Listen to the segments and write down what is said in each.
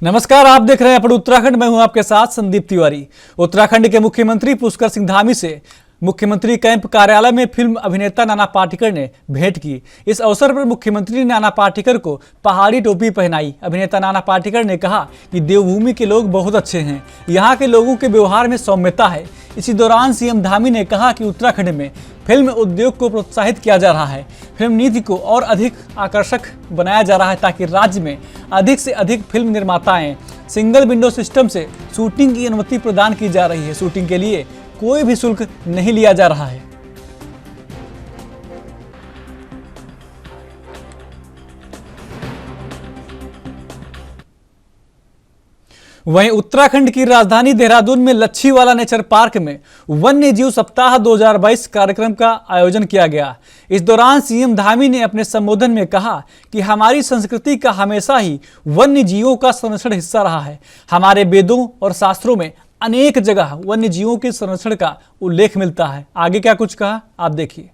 नमस्कार, आप देख रहे हैं अपन उत्तराखंड। मैं हूं आपके साथ संदीप तिवारी। उत्तराखंड के मुख्यमंत्री पुष्कर सिंह धामी से मुख्यमंत्री कैंप कार्यालय में फिल्म अभिनेता नाना पाटेकर ने भेंट की। इस अवसर पर मुख्यमंत्री ने नाना पाटेकर को पहाड़ी टोपी पहनाई। अभिनेता नाना पाटेकर ने कहा कि देवभूमि के लोग बहुत अच्छे हैं, यहाँ के लोगों के व्यवहार में सौम्यता है। इसी दौरान सीएम धामी ने कहा कि उत्तराखंड में फिल्म उद्योग को प्रोत्साहित किया जा रहा है। फिल्म नीति को और अधिक आकर्षक बनाया जा रहा है ताकि राज्य में अधिक से अधिक फिल्म निर्माता आएं। सिंगल विंडो सिस्टम से शूटिंग की अनुमति प्रदान की जा रही है। शूटिंग के लिए कोई भी शुल्क नहीं लिया जा रहा है। वहीं उत्तराखंड की राजधानी देहरादून में लच्छीवाला नेचर पार्क में वन्य जीव सप्ताह 2022 कार्यक्रम का आयोजन किया गया। इस दौरान सीएम धामी ने अपने संबोधन में कहा कि हमारी संस्कृति का हमेशा ही वन्य जीवों का संरक्षण हिस्सा रहा है। हमारे वेदों और शास्त्रों में अनेक जगह वन्य जीवों के संरक्षण का उल्लेख मिलता है। आगे क्या कुछ कहा, आप देखिए।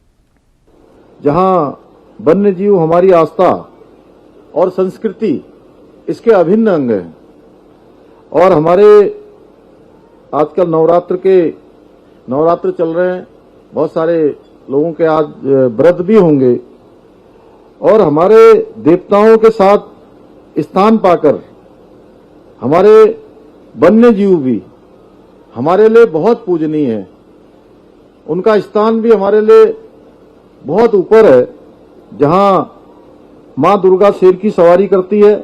जहां वन्य जीव हमारी आस्था और संस्कृति इसके अभिन्न अंग हैं और हमारे आजकल नवरात्र चल रहे हैं, बहुत सारे लोगों के आज व्रत भी होंगे और हमारे देवताओं के साथ स्थान पाकर हमारे वन्य जीव भी हमारे लिए बहुत पूजनीय है। उनका स्थान भी हमारे लिए बहुत ऊपर है। जहां मां दुर्गा शेर की सवारी करती है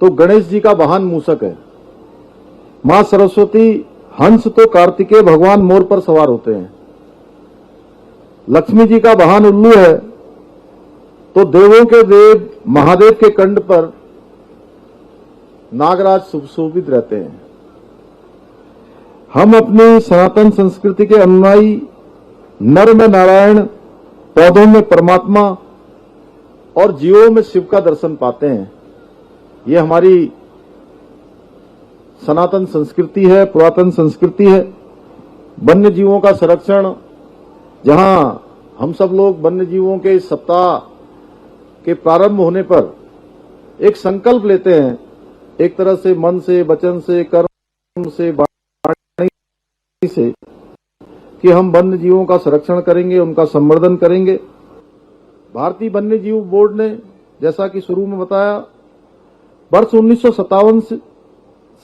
तो गणेश जी का वाहन मूषक है। मां सरस्वती हंस तो कार्तिकेय भगवान मोर पर सवार होते हैं। लक्ष्मी जी का वाहन उल्लू है तो देवों के देव महादेव के कंठ पर नागराज सुशोभित रहते हैं। हम अपनी सनातन संस्कृति के अनुयायी नर में नारायण, पौधों में परमात्मा और जीवों में शिव का दर्शन पाते हैं। ये हमारी सनातन संस्कृति है, पुरातन संस्कृति है। वन्य जीवों का संरक्षण, जहां हम सब लोग वन्य जीवों के इस सप्ताह के प्रारंभ होने पर एक संकल्प लेते हैं, एक तरह से मन से, वचन से, कर्म से, वाणी से, कि हम वन्य जीवों का संरक्षण करेंगे, उनका संवर्धन करेंगे। भारतीय वन्य जीव बोर्ड ने जैसा कि शुरू में बताया, वर्ष 1957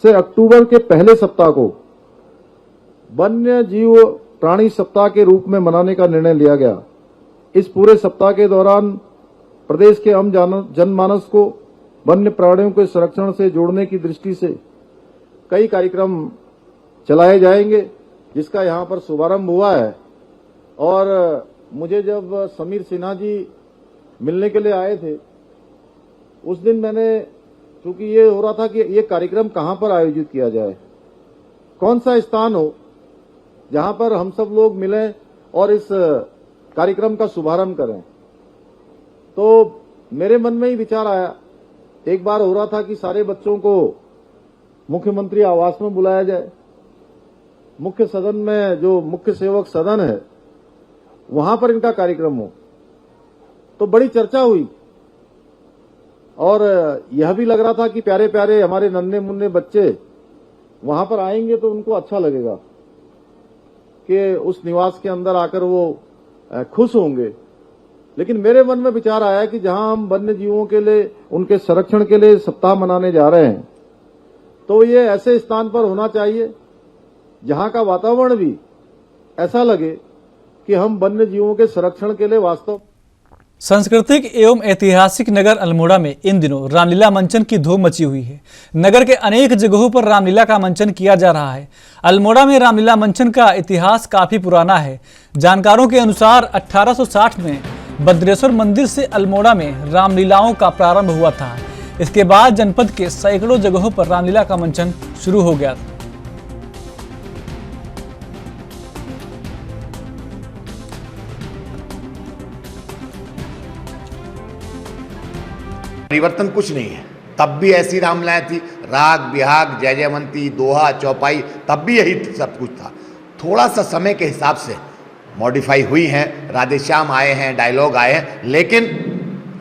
से अक्टूबर के पहले सप्ताह को वन्य जीव प्राणी सप्ताह के रूप में मनाने का निर्णय लिया गया। इस पूरे सप्ताह के दौरान प्रदेश के आम जनमानस को वन्य प्राणियों के संरक्षण से जोड़ने की दृष्टि से कई कार्यक्रम चलाए जाएंगे, जिसका यहां पर शुभारंभ हुआ है। और मुझे जब समीर सिन्हा जी मिलने के लिए आए थे, उस दिन मैंने, क्योंकि ये हो रहा था कि ये कार्यक्रम कहां पर आयोजित किया जाए, कौन सा स्थान हो जहां पर हम सब लोग मिलें और इस कार्यक्रम का शुभारंभ करें। तो मेरे मन में ही विचार आया, एक बार हो रहा था कि सारे बच्चों को मुख्यमंत्री आवास में बुलाया जाए, मुख्य सदन में जो मुख्य सेवक सदन है वहां पर इनका कार्यक्रम हो। तो बड़ी चर्चा हुई और यह भी लग रहा था कि प्यारे प्यारे हमारे नन्हे मुन्ने बच्चे वहां पर आएंगे तो उनको अच्छा लगेगा कि उस निवास के अंदर आकर वो खुश होंगे। लेकिन मेरे मन में विचार आया कि जहां हम वन्य जीवों के लिए, उनके संरक्षण के लिए सप्ताह मनाने जा रहे हैं, तो ये ऐसे स्थान पर होना चाहिए जहां का वातावरण भी ऐसा लगे कि हम वन्य जीवों के संरक्षण के लिए वास्तव। सांस्कृतिक एवं ऐतिहासिक नगर अल्मोड़ा में इन दिनों रामलीला मंचन की धूम मची हुई है। नगर के अनेक जगहों पर रामलीला का मंचन किया जा रहा है। अल्मोड़ा में रामलीला मंचन का इतिहास काफी पुराना है। जानकारों के अनुसार 1860 में भद्रेश्वर मंदिर से अल्मोड़ा में रामलीलाओं का प्रारंभ हुआ था। इसके बाद जनपद के सैकड़ों जगहों पर रामलीला का मंचन शुरू हो गया था। परिवर्तन कुछ नहीं है, तब भी ऐसी रामलीलाएं थी, राग बिहाग जय जयवंती दोहा चौपाई, तब भी यही सब कुछ था। थोड़ा सा समय के हिसाब से मॉडिफाई हुई हैं, राधेश्याम आए हैं, डायलॉग आए हैं, लेकिन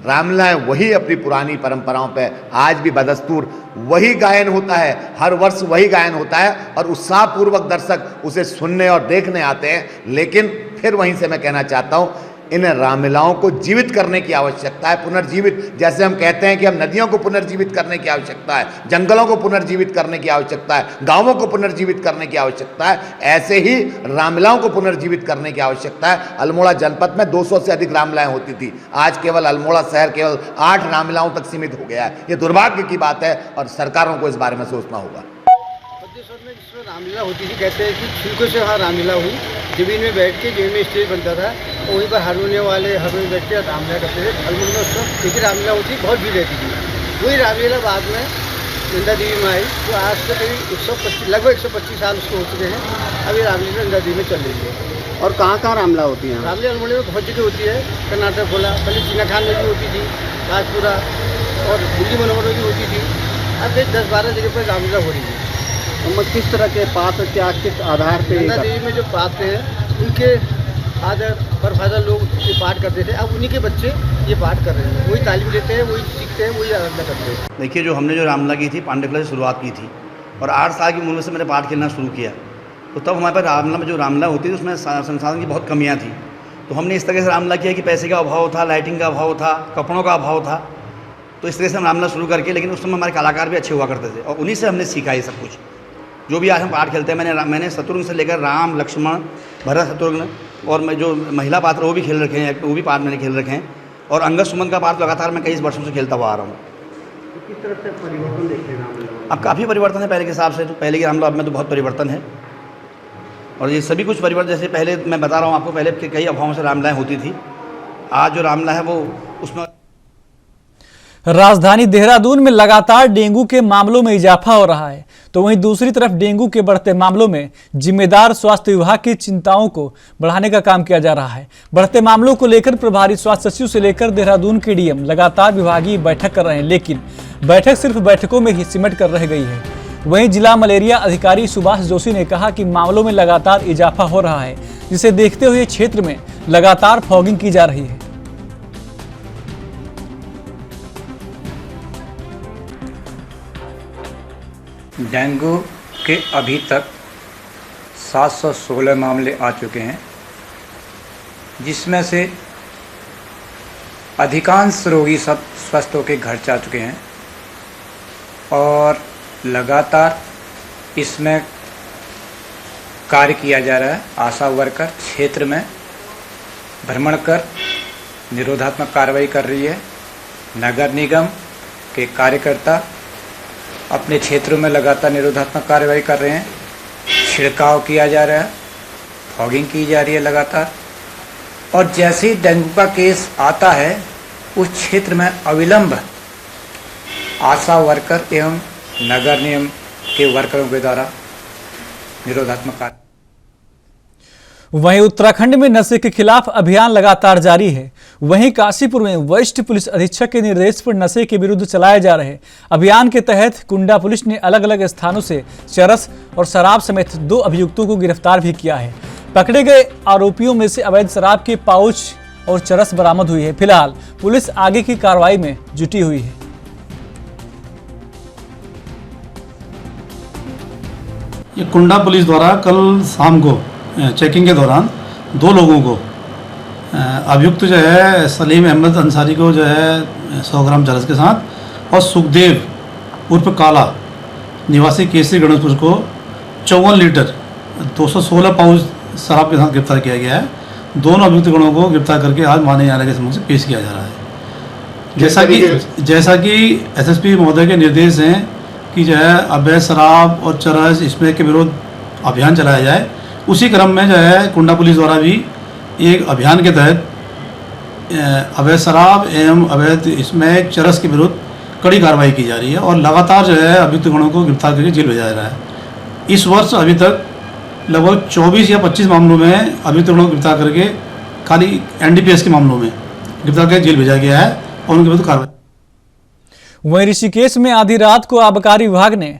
रामलीलाएं वही अपनी पुरानी परंपराओं पे आज भी बदस्तूर वही गायन होता है, हर वर्ष वही गायन होता है और उत्साहपूर्वक दर्शक उसे सुनने और देखने आते हैं। लेकिन फिर वहीं से मैं कहना चाहता हूं, इन रामलीलाओं को जीवित करने की आवश्यकता है, पुनर्जीवित। जैसे हम कहते हैं कि हम नदियों को पुनर्जीवित करने की आवश्यकता है, जंगलों को पुनर्जीवित करने की आवश्यकता है, गांवों को पुनर्जीवित करने की आवश्यकता है, ऐसे ही रामलीलाओं को पुनर्जीवित करने की आवश्यकता है। अल्मोड़ा जनपद में 200 से अधिक रामलीलाएं होती थी, आज केवल अल्मोड़ा शहर केवल 8 रामलीलाओं तक सीमित हो गया है। ये दुर्भाग्य की बात है और सरकारों को इस बारे में सोचना होगा। में जिसमें रामलीला होती थी, कहते हैं कि छिलकों से वहाँ रामलीला हुई, जमीन में बैठ के, जमीन में स्टेज बनता था और वहीं पर हारमोनियम वाले हारमोनियम बैठ के रामलीला करते थे। हारमोनियम में उसमें एक ही रामलीला होती, बहुत भीड़ रहती थी। वही रामलीला बाद में नंदा देवी में आई, तो आज से करीब लगभग 125 साल उसको हो चुके हैं। अभी रामलीला नंदा देवी में चल रही है। और कहाँ कहाँ रामलीला होती है? रामलीला अल्मोड़ा में बहुत जगह होती है, कर्नाटक बोला, पहले चीना खान में भी होती थी, राजपुरा और दिल्ली मनोहर में भी होती थी। अब 10-12 जगह पर रामलीला हो रही है। किस तरह के पात्र, क्या किस आधार पे? नंदा देवी में जो पात्र हैं उनके फादर लोग ये पाठ करते थे, अब उन्हीं के बच्चे ये पाठ कर रहे हैं, वही तालीम लेते हैं, वही सीखते हैं, वही आराधना करते हैं। देखिए, जो हमने जो रामलीला की थी पांडेकला से शुरुआत की थी और 8 साल की उम्र से मैंने पाठ खेलना शुरू किया, तो तब हमारे पास रामलीला में जो रामलीला होती थी उसमें संसाधन की बहुत कमियाँ थी। तो हमने इस तरह से रामलीला किया कि पैसे का अभाव था, लाइटिंग का अभाव था, कपड़ों का अभाव था, तो इस तरह से हम रामलीला शुरू करके, लेकिन उस समय हमारे कलाकार भी अच्छे हुआ करते थे और उन्हीं से हमने सीखा ये सब कुछ। जो भी आज हम पाठ खेलते हैं, मैंने शत्रुघ्न से लेकर राम, लक्ष्मण, भरत, शत्रुघ्न और मैं जो महिला पात्र वो भी खेल रखे हैं, वो भी पाठ मैंने खेल रखे हैं और अंगद सुमंत का पाठ लगातार मैं कई वर्षों से खेलता हुआ आ रहा हूँ। तो किस तरह से परिवर्तन देखते हैं रामलीला? अब काफ़ी परिवर्तन है पहले के हिसाब से, तो पहले की रामलीला अब में तो बहुत परिवर्तन है और ये सभी कुछ परिवर्तन। जैसे पहले मैं बता रहा हूँ आपको, पहले कई अभावों से रामलीलाएँ होती थी, आज जो रामलीला है वो उसमें। राजधानी देहरादून में लगातार डेंगू के मामलों में इजाफा हो रहा है, तो वहीं दूसरी तरफ डेंगू के बढ़ते मामलों में जिम्मेदार स्वास्थ्य विभाग की चिंताओं को बढ़ाने का काम किया जा रहा है। बढ़ते मामलों को लेकर प्रभारी स्वास्थ्य सचिव से लेकर देहरादून के डीएम लगातार विभागीय बैठक कर रहे हैं, लेकिन बैठक सिर्फ बैठकों में ही सिमट कर रह गई है। वहीं जिला मलेरिया अधिकारी सुभाष जोशी ने कहा कि मामलों में लगातार इजाफा हो रहा है, जिसे देखते हुए क्षेत्र में लगातार फॉगिंग की जा रही है। डेंगू के अभी तक 716 मामले आ चुके हैं, जिसमें से अधिकांश रोगी सब स्वस्थ होकर घर जा चुके हैं और लगातार इसमें कार्य किया जा रहा है। आशा वर्कर क्षेत्र में भ्रमण कर निरोधात्मक कार्रवाई कर रही है। नगर निगम के कार्यकर्ता अपने क्षेत्रों में लगातार निरोधात्मक कार्रवाई कर रहे हैं। छिड़काव किया जा रहा है, फॉगिंग की जा रही है लगातार, और जैसे ही डेंगू का केस आता है उस क्षेत्र में अविलंब आशा वर्कर एवं नगर निगम के वर्करों के द्वारा निरोधात्मक कार्य। वहीं उत्तराखंड में नशे के खिलाफ अभियान लगातार जारी है। वहीं काशीपुर में वरिष्ठ पुलिस अधीक्षक के निर्देश पर नशे के विरुद्ध चलाए जा रहे अभियान के तहत कुंडा पुलिस ने अलग अलग स्थानों से चरस और शराब समेत 2 अभियुक्तों को गिरफ्तार भी किया है। पकड़े गए आरोपियों में से अवैध शराब के पाउच और चरस बरामद हुई है। फिलहाल पुलिस आगे की कार्रवाई में जुटी हुई है। ये कुंडा पुलिस द्वारा कल शाम को चेकिंग के दौरान 2 लोगों को अभियुक्त जो है सलीम अहमद अंसारी को जो है 100 ग्राम चरस के साथ और सुखदेव उर्फ काला निवासी केसरी गणेशपुर को 54 लीटर 216 पाउच शराब के साथ गिरफ्तार किया गया है। दोनों अभियुक्त गणों को गिरफ्तार करके आज माननीय न्यायालय के समक्ष पेश किया जा रहा है। जैसा कि एसएसपी महोदय के निर्देश हैं कि जो है अवैध शराब और चरस इसमें के विरोध अभियान चलाया जाए, उसी क्रम में जो है कुंडा पुलिस द्वारा भी एक अभियान के तहत अवैध शराब एवं अवैध इसमें चरस के विरुद्ध कड़ी कार्रवाई की जा रही है और लगातार जो है अभियुक्त गणों को गिरफ्तार करके जेल भेजा जा रहा है। इस वर्ष अभी तक लगभग 24 या 25 मामलों में अभियुक्त गणों को गिरफ्तार करके खाली एनडीपीएस के मामलों में गिरफ्तार करके जेल भेजा गया है और उनके विरुद्ध कार्रवाई। वहीं ऋषिकेश में आधी रात को आबकारी विभाग ने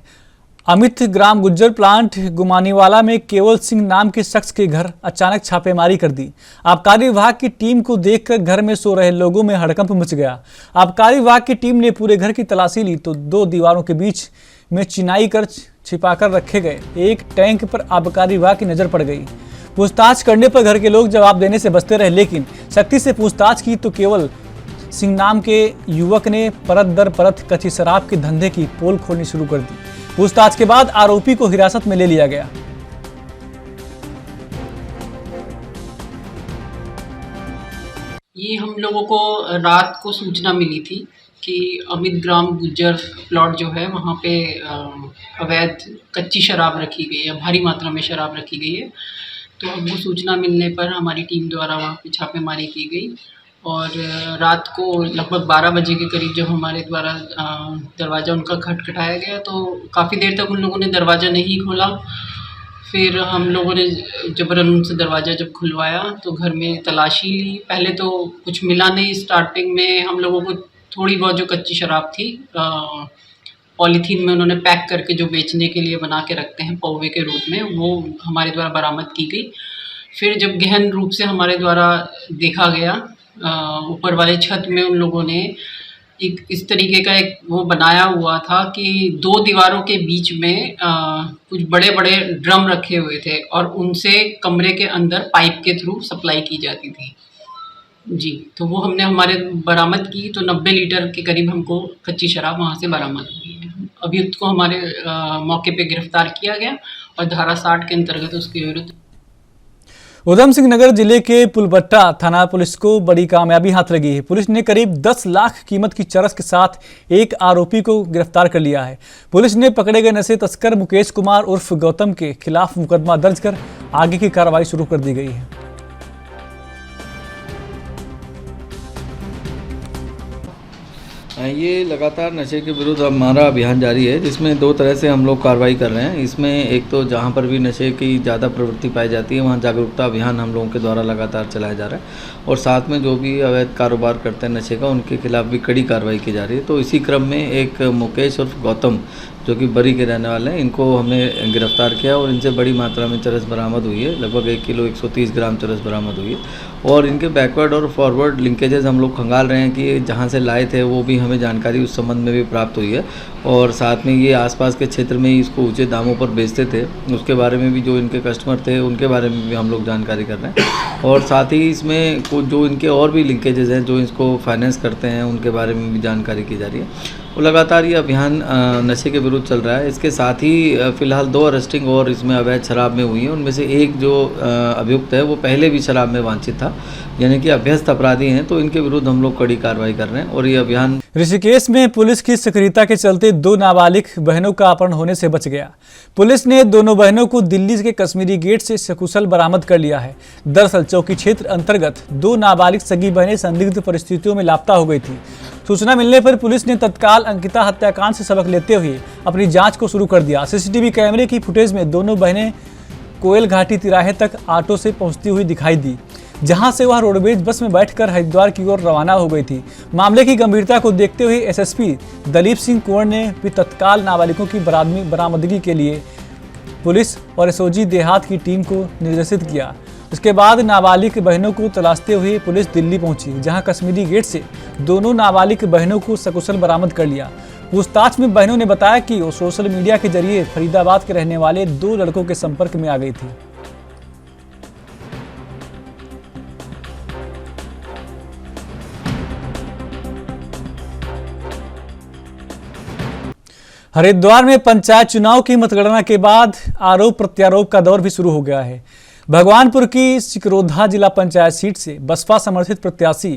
अमित ग्राम गुज्जर प्लांट गुमानीवाला में केवल सिंह नाम के शख्स के घर अचानक छापेमारी कर दी। आबकारी विभाग की टीम को देखकर घर में सो रहे लोगों में हड़कंप मच गया। आबकारी विभाग की टीम ने पूरे घर की तलाशी ली तो 2 दीवारों के बीच में चिनाई कर छिपाकर रखे गए एक टैंक पर आबकारी विभाग की नजर पड़ गई। पूछताछ करने पर घर के लोग जवाब देने से बचते रहे, लेकिन सख्ती से पूछताछ की तो केवल सिंह नाम के युवक ने परत दर परत कच्ची शराब के धंधे की पोल खोलनी शुरू कर दी। पूछताछ के बाद आरोपी को हिरासत में ले लिया गया। ये हम लोगों को रात को सूचना मिली थी कि अमित ग्राम गुज्जर प्लॉट जो है वहाँ पे अवैध कच्ची शराब रखी गई है, भारी मात्रा में शराब रखी गई है। तो हमको सूचना मिलने पर हमारी टीम द्वारा वहाँ पे छापेमारी की गई और रात को लगभग 12 बजे के करीब जब हमारे द्वारा दरवाज़ा उनका खटखटाया गया तो काफ़ी देर तक उन लोगों ने दरवाज़ा नहीं खोला। फिर हम लोगों ने जबरन उनसे दरवाज़ा जब खुलवाया तो घर में तलाशी ली। पहले तो कुछ मिला नहीं। स्टार्टिंग में हम लोगों को थोड़ी बहुत जो कच्ची शराब थी पॉलीथीन में उन्होंने पैक करके जो बेचने के लिए बना के रखते हैं पौवे के रूप में, वो हमारे द्वारा बरामद की गई। फिर जब गहन रूप से हमारे द्वारा देखा गया, ऊपर वाले छत में उन लोगों ने एक इस तरीके का एक वो बनाया हुआ था कि 2 दीवारों के बीच में कुछ बड़े बड़े ड्रम रखे हुए थे और उनसे कमरे के अंदर पाइप के थ्रू सप्लाई की जाती थी जी। तो वो हमने हमारे बरामद की तो 90 लीटर के करीब हमको कच्ची शराब वहाँ से बरामद हुई है। अभियुक्त को हमारे मौके पे गिरफ्तार किया गया और धारा 60 के अंतर्गत उसके विरुद्ध। उधम सिंह नगर जिले के पुलबट्टा थाना पुलिस को बड़ी कामयाबी हाथ लगी है। पुलिस ने करीब 10 लाख कीमत की चरस के साथ एक आरोपी को गिरफ्तार कर लिया है। पुलिस ने पकड़े गए नशे तस्कर मुकेश कुमार उर्फ गौतम के खिलाफ मुकदमा दर्ज कर आगे की कार्रवाई शुरू कर दी गई है। ये लगातार नशे के विरुद्ध हमारा अभियान जारी है, जिसमें 2 तरह से हम लोग कार्रवाई कर रहे हैं। इसमें एक तो जहाँ पर भी नशे की ज़्यादा प्रवृत्ति पाई जाती है वहाँ जागरूकता अभियान हम लोगों के द्वारा लगातार चलाया जा रहा है और साथ में जो भी अवैध कारोबार करते हैं नशे का उनके खिलाफ भी कड़ी कार्रवाई की जा रही है। तो इसी क्रम में एक मुकेश उर्फ गौतम जो कि बरी के रहने वाले हैं, इनको हमने गिरफ्तार किया और इनसे बड़ी मात्रा में चरस बरामद हुई है। लगभग 1 किलो 130 ग्राम चरस बरामद हुई है और इनके बैकवर्ड और फॉरवर्ड लिंकेजेस हम लोग खंगाल रहे हैं कि जहां से लाए थे वो भी हमें जानकारी उस संबंध में भी प्राप्त हुई है और साथ में ये आसपास के क्षेत्र में ही इसको ऊंचे दामों पर बेचते थे, उसके बारे में भी जो इनके कस्टमर थे उनके बारे में भी हम लोग जानकारी कर रहे हैं और साथ ही इसमें कुछ जो इनके और भी लिंकेजेस हैं जो इसको फाइनेंस करते हैं उनके बारे में भी जानकारी की जा रही है। वो लगातार ये अभियान नशे के विरुद्ध चल रहा है। इसके साथ ही फिलहाल 2 अरेस्टिंग और इसमें अवैध शराब में हुई है। उनमें से एक जो अभियुक्त है वो पहले भी शराब में वांछित था, यानी कि अभ्यस्त अपराधी हैं, तो इनके विरुद्ध हम लोग कड़ी कार्रवाई कर रहे हैं और ये अभियान। ऋषिकेश में पुलिस की सक्रियता के चलते 2 नाबालिग बहनों का अपहरण होने से बच गया। पुलिस ने दोनों बहनों को दिल्ली के कश्मीरी गेट से सकुशल बरामद कर लिया है। दरअसल चौकी क्षेत्र अंतर्गत 2 नाबालिग सगी बहनें संदिग्ध परिस्थितियों में लापता हो गई थी। सूचना मिलने पर पुलिस ने तत्काल अंकिता हत्याकांड से सबक लेते हुए अपनी जांच को शुरू कर दिया। सीसीटीवी कैमरे की फुटेज में दोनों बहनें कोयल घाटी तिराहे तक ऑटो से पहुंचती हुई दिखाई दी, जहां से वह रोडवेज बस में बैठकर हरिद्वार की ओर रवाना हो गई थी। मामले की गंभीरता को देखते हुए एसएसपी दलीप सिंह कुंवर ने भी तत्काल नाबालिगों की बरामदगी के लिए पुलिस और एसओजी देहात की टीम को निर्देशित किया। उसके बाद नाबालिग बहनों को तलाशते हुए पुलिस दिल्ली पहुंची, जहां कश्मीरी गेट से दोनों नाबालिग बहनों को सकुशल बरामद कर लिया। पूछताछ में बहनों ने बताया कि वो सोशल मीडिया के जरिए फरीदाबाद के रहने वाले 2 लड़कों के संपर्क में आ गई थी। हरिद्वार में पंचायत चुनाव की मतगणना के बाद आरोप प्रत्यारोप का दौर भी शुरू हो गया है। भगवानपुर की सिकरोधा जिला पंचायत सीट से बसपा समर्थित प्रत्याशी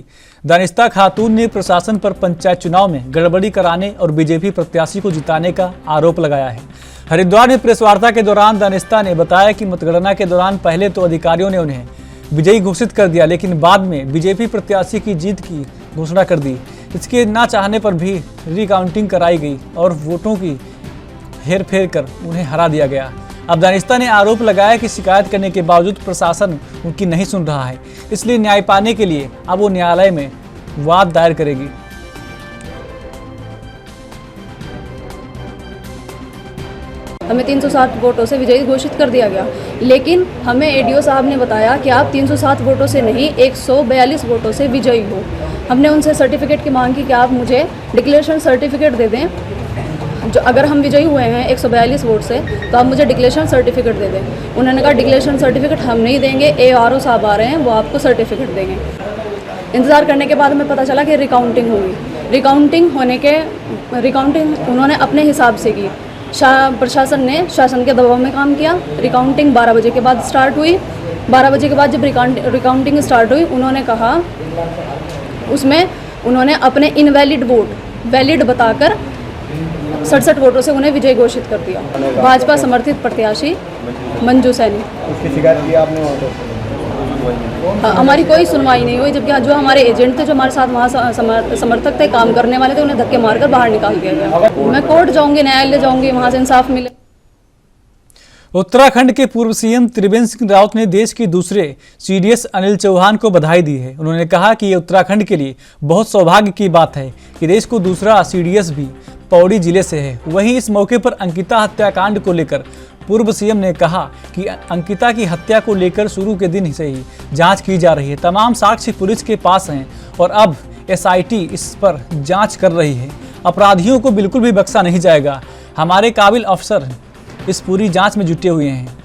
दानिस्ता खातून ने प्रशासन पर पंचायत चुनाव में गड़बड़ी कराने और बीजेपी प्रत्याशी को जिताने का आरोप लगाया है। हरिद्वार में प्रेस वार्ता के दौरान दानिस्ता ने बताया कि मतगणना के दौरान पहले तो अधिकारियों ने उन्हें विजयी घोषित कर दिया, लेकिन बाद में बीजेपी प्रत्याशी की जीत की घोषणा कर दी। इसके ना चाहने पर भी रिकाउंटिंग कराई गई और वोटों की हेरफेर कर उन्हें हरा दिया गया। अब दानिस्ता ने आरोप लगाया कि शिकायत करने के बावजूद प्रशासन उनकी नहीं सुन रहा है, इसलिए न्याय पाने के लिए अब वो न्यायालय में वाद दायर करेगी। हमें 307 वोटों से विजयी घोषित कर दिया गया, लेकिन हमें एडीओ साहब ने बताया कि आप 307 वोटों से नहीं 142 वोटों से विजयी हो। हमने उनसे सर्टिफिकेट की मांग की कि आप मुझे डिक्लेरेशन सर्टिफिकेट दे दें, जो अगर हम विजयी हुए हैं 142 वोट से तो आप मुझे डिक्लेरेशन सर्टिफिकेट दे दें। उन्होंने कहा डिक्लेरेशन सर्टिफिकेट हम नहीं देंगे, ARO साहब आ रहे हैं वो आपको सर्टिफिकेट देंगे। इंतज़ार करने के बाद हमें पता चला कि रिकाउंटिंग हुई। रिकाउंटिंग उन्होंने अपने हिसाब से की। प्रशासन ने शासन के दबाव में काम किया। रिकाउंटिंग 12 बजे के बाद स्टार्ट हुई। 12 बजे के बाद जब रिकाउंटिंग स्टार्ट हुई, उन्होंने कहा उसमें उन्होंने अपने इनवैलिड वोट वैलिड बताकर 67 वोटों से उन्हें विजयी घोषित कर दिया। भाजपा समर्थित प्रत्याशी मंजू सैनी। उसकी शिकायत की आपने वहाँ पर? हमारी कोई सुनवाई नहीं हुई, जबकि जो हमारे एजेंट थे, जो हमारे साथ वहाँ समर्थक थे, काम करने वाले थे, उन्हें धक्के मारकर बाहर निकाल दिया गया। मैं कोर्ट जाऊंगी, न्यायालय जाऊंगी, वहाँ से इंसाफ मिले। उत्तराखंड के पूर्व सीएम त्रिवेंद्र सिंह रावत ने देश के दूसरे CDS अनिल चौहान को बधाई दी है। उन्होंने कहा कि ये उत्तराखंड के लिए बहुत सौभाग्य की बात है कि देश को दूसरा CDS भी पौड़ी जिले से है। वहीं इस मौके पर अंकिता हत्याकांड को लेकर पूर्व सीएम ने कहा कि अंकिता की हत्या को लेकर शुरू के दिन से ही जांच की जा रही है। तमाम साक्ष्य पुलिस के पास हैं और अब SIT इस पर जांच कर रही है। अपराधियों को बिल्कुल भी बख्शा नहीं जाएगा। हमारे काबिल अफसर इस पूरी जांच में जुटे हुए हैं।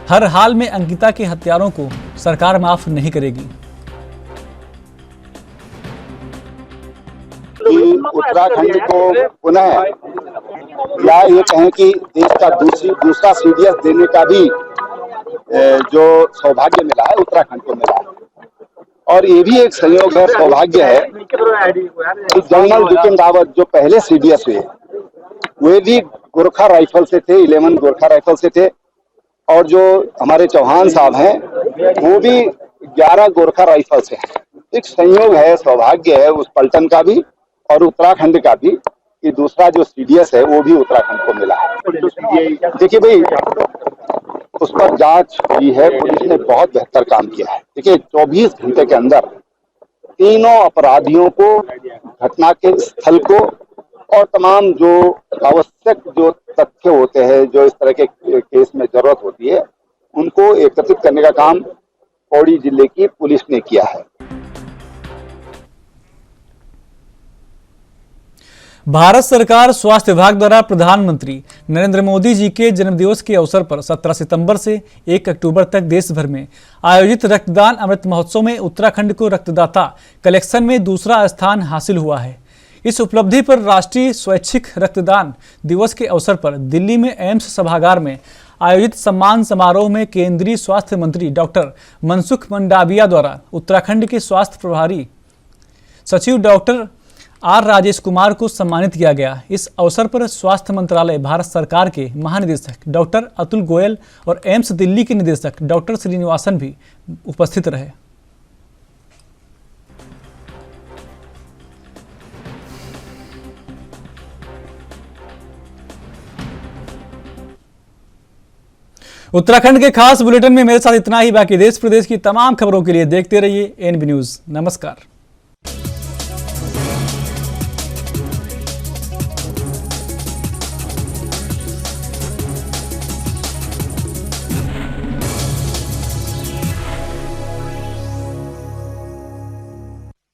हर हाल में अंकिता के हत्यारों को सरकार माफ नहीं करेगी। उत्तराखंड को पुनः या ये कहें कि देश का दूसरा CDS देने का भी जो सौभाग्य मिला है उत्तराखंड को मिला है। और ये भी एक संयोग है, सौभाग्य है कि जनरल बिपिन रावत जो पहले CDS हुए वे भी गोरखा राइफल से थे, 11 गोरखा राइफल से थे। और जो हमारे चौहान साहब हैं वो भी 11 गोरखा राइफल से हैं। एक संयोग है, सौभाग्य है उस पलटन का भी और उत्तराखंड का भी कि दूसरा जो CDS है वो भी उत्तराखंड को मिला है। देखिए भाई, उस पर जांच हुई है, पुलिस ने बहुत बेहतर काम किया है। देखिए 24 घंटे के अंदर तीनों अपराधियों को, घटना के स्थल को और तमाम जो आवश्यक जो तथ्य होते हैं जो इस तरह के केस में जरूरत होती है उनको एकत्रित करने का काम पौड़ी जिले की पुलिस ने किया है। भारत सरकार स्वास्थ्य विभाग द्वारा प्रधानमंत्री नरेंद्र मोदी जी के जन्मदिवस के अवसर पर 17 सितंबर से 1 अक्टूबर तक देश भर में आयोजित रक्तदान अमृत महोत्सव में उत्तराखंड को रक्तदाता कलेक्शन में दूसरा स्थान हासिल हुआ है। इस उपलब्धि पर राष्ट्रीय स्वैच्छिक रक्तदान दिवस के अवसर पर दिल्ली में एम्स सभागार में आयोजित सम्मान समारोह में केंद्रीय स्वास्थ्य मंत्री डॉक्टर मनसुख मंडाविया द्वारा उत्तराखंड के स्वास्थ्य प्रभारी सचिव डॉक्टर R राजेश कुमार को सम्मानित किया गया। इस अवसर पर स्वास्थ्य मंत्रालय भारत सरकार के महानिदेशक डॉक्टर अतुल गोयल और एम्स दिल्ली के निदेशक डॉक्टर श्रीनिवासन भी उपस्थित रहे। उत्तराखंड के खास बुलेटिन में मेरे साथ इतना ही। बाकी देश प्रदेश की तमाम खबरों के लिए देखते रहिए NB न्यूज़। नमस्कार।